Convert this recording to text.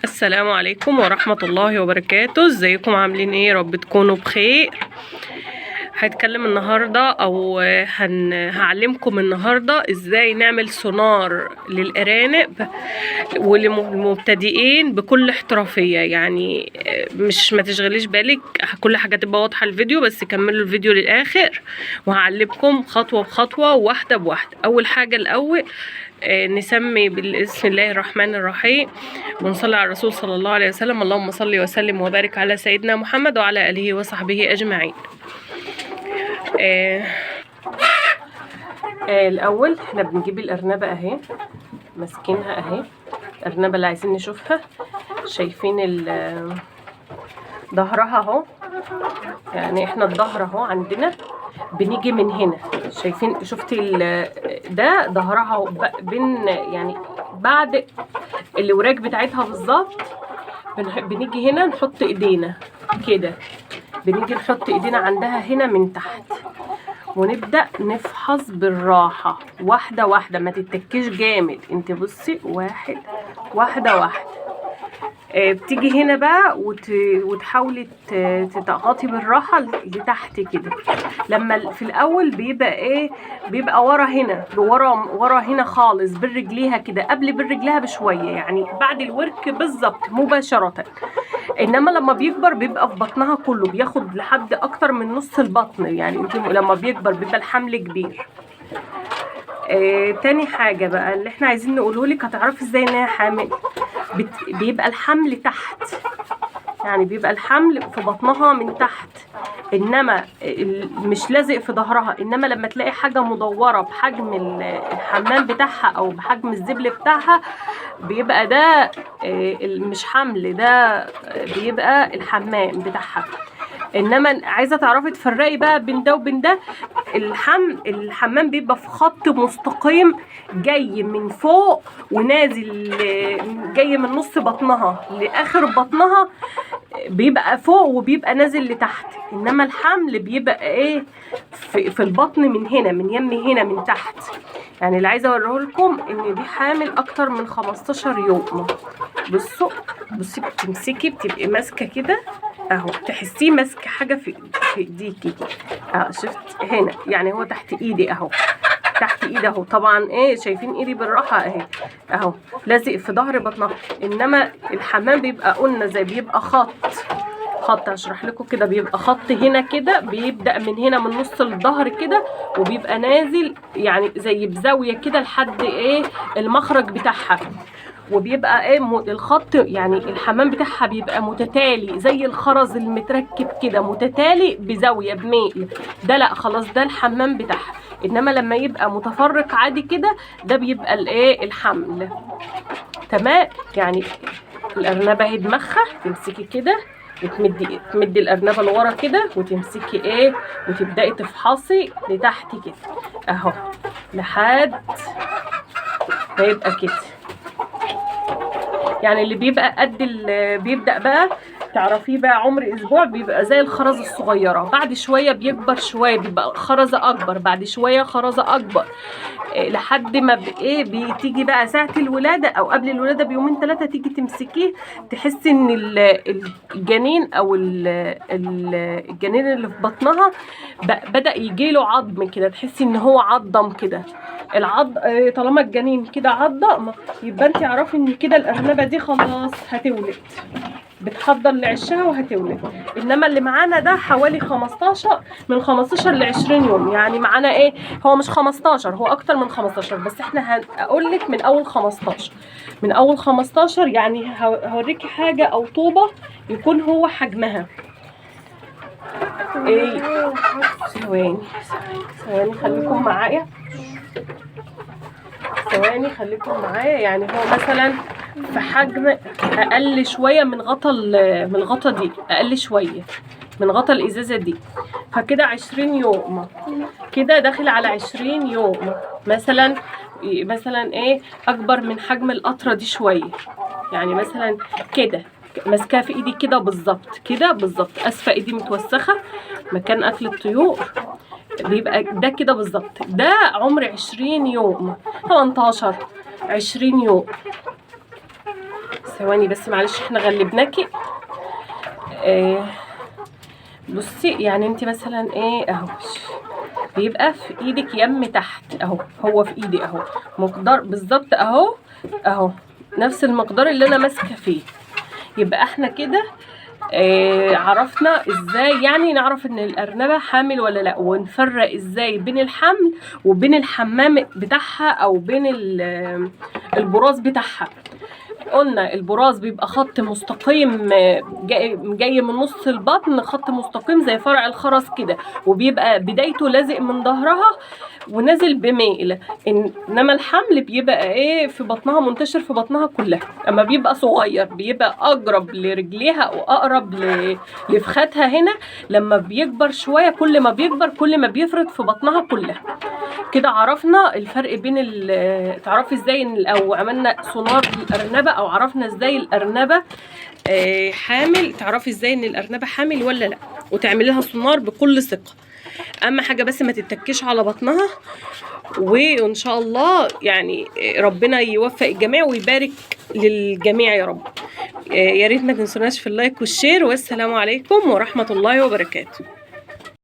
السلام عليكم ورحمة الله وبركاته. ازيكم عاملين ايه؟ رب تكونوا بخير. هتكلم النهاردة او هعلمكم النهاردة ازاي نعمل سونار للارانب وللمبتدئين بكل احترافية. يعني مش ما تشغليش بالك، كل حاجة تبقى واضحة الفيديو، بس كملوا الفيديو للاخر وهعلمكم خطوة بخطوة وواحدة بواحدة. اول حاجة الاول نسمي بسم الله الرحمن الرحيم ونصلي على الرسول صلى الله عليه وسلم. اللهم صل وسلم وبارك على سيدنا محمد وعلى آله وصحبه أجمعين. الأول احنا بنجيب الأرنبة اهي، ماسكينها اهي، الأرنبة اللي عايزين نشوفها. شايفين ظهرها اهو، يعني احنا الظهر اهو عندنا بنيجي من هنا. شايفين؟ شفتي ده ظهرها بين، يعني بعد الوراك بتاعتها بالظبط. بنيجي هنا نحط ايدينا كده، بنيجي نحط ايدينا عندها هنا من تحت، ونبدأ نفحص بالراحة واحدة واحدة، ما تتكيش جامد. انت بصي واحدة واحدة. بتيجي هنا بقى وتحاولي تضغطي بالراحه لتحت كده. لما في الاول بيبقى ايه، بيبقى ورا هنا، ورا هنا خالص بالرجليها كده، قبل بالرجليها بشويه، يعني بعد الورك بالظبط مباشره. انما لما بيكبر بيبقى في بطنها كله، بياخد لحد اكتر من نص البطن. يعني انت لما بيكبر بيبقى الحمل كبير. تاني حاجة بقى اللي احنا عايزين نقوله لك، هتعرفي ازاي ان هي حامل. بيبقى الحمل تحت، يعني بيبقى الحمل في بطنها من تحت، انما مش لازق في ظهرها. انما لما تلاقي حاجة مدورة بحجم الحمام بتاعها او بحجم الزبل بتاعها، بيبقى ده مش حمل، ده بيبقى الحمام بتاعها. انما عايزه تعرفي تفرقي بقى بين ده وبين ده، الحمام بيبقى في خط مستقيم جاي من فوق ونازل، جاي من نص بطنها لاخر بطنها، بيبقى فوق وبيبقى نازل لتحت. انما الحمل بيبقى ايه، في البطن من هنا، من هنا من تحت. يعني اللي عايزه اوريه لكم ان دي حامل اكتر من 15 يوم. بصي بتمسكي، بتبقي ماسكه كده اهو، تحسيه ماسك حاجه في ايديكي اهو. شفت هنا؟ يعني هو تحت ايدي اهو، تحت ايدي اهو. طبعا ايه، شايفين ايدي بالراحه اهي اهو، لازق في ظهر بطنها. انما الحمام بيبقى قلنا زي بيبقى خط هشرح لكم كده. بيبقى خط هنا كده، بيبدأ من هنا من نص الظهر كده، وبيبقى نازل يعني زي بزاويه كده لحد ايه المخرج بتاعها. وبيبقى ايه الخط، يعني الحمام بتاعها بيبقى متتالي زي الخرز المتركب كده، متتالي بزاويه بميل. ده لا خلاص، ده الحمام بتاعها. انما لما يبقى متفرق عادي كده، ده بيبقى الايه الحمل. تمام؟ يعني الارنبه اهي دماغها، تمسكي كده وتمدي الارنبه لورا كده، وتمسكي ايه وتبداي تفحصي لتحت كده اهو لحد ما يبقى كده. يعني اللي بيبقى قد بيبدأ بقى تعرفيه بقى عمر اسبوع، بيبقى زي الخرزه الصغيره. بعد شويه بيكبر شويه، بيبقى خرزه اكبر، بعد شويه خرزه اكبر، لحد ما ايه بتيجي بقى ساعه الولاده او قبل الولاده بيومين ثلاثه، تيجي تمسكيه تحسي ان الجنين او الجنين اللي في بطنها بدأ يجيله عظم كده، تحسي ان هو عضم كده. طالما الجنين كده عضم، يبقى انت اعرفي ان كده الارنبه دي خلاص هتولد، بتحضر لعشها وهتولد. انما اللي معانا ده حوالي 15، من 15 ل 20 يوم. يعني معانا ايه، هو مش 15، هو اكتر من 15، بس احنا هقول لك من اول 15. من اول 15 يعني هوريكي حاجه او طوبه يكون هو حجمها ايه. ثواني خليكم معايا، خليكم معايا. يعني هو مثلا في حجم اقل شويه من الغطا دي، اقل شويه من غطا الازازه دي. فكده 20 يوم، كده داخل على 20 يوم. مثلا ايه اكبر من حجم القطره دي شويه. يعني مثلا كده ماسكاها في ايدي كده بالظبط، كده بالظبط. اسفه ايدي متوسخه مكان اكل الطيور. بيبقى ده كده بالظبط. ده عمر 20 يوم، 18 20 يوم. ثواني بس معلش احنا غلبناكي. بصي يعني انت مثلا ايه اهو بيبقى في ايدك يم تحت اهو، هو في ايدي اهو مقدار بالظبط اهو اهو نفس المقدار اللي انا ماسكه فيه. يبقى احنا كده عرفنا ازاي يعني نعرف ان الارنبه حامل ولا لا، ونفرق ازاي بين الحمل وبين الحمام بتاعها او بين البراز بتاعها. قلنا البراز بيبقى خط مستقيم جاي من نص البطن، خط مستقيم زي فرع الخرز كده، وبيبقى بدايته لازق من ظهرها ونازل بميل. انما الحمل بيبقى ايه في بطنها، منتشر في بطنها كلها. اما بيبقى صغير بيبقى اقرب لرجليها واقرب لفخاتها هنا. لما بيكبر شويه كل ما بيكبر كل ما بيفرد في بطنها كلها. كده عرفنا الفرق بين تعرفي ازاي او عملنا سونار للارنبه، او عرفنا ازاي الارنبه حامل، تعرفي ازاي ان الارنبه حامل ولا لا، وتعملي لها سونار بكل ثقه. اهم حاجه بس ما تتكيش على بطنها، وان شاء الله يعني ربنا يوفق الجميع ويبارك للجميع يا رب. يا ريت ما تنسوناش في اللايك والشير، والسلام عليكم ورحمه الله وبركاته.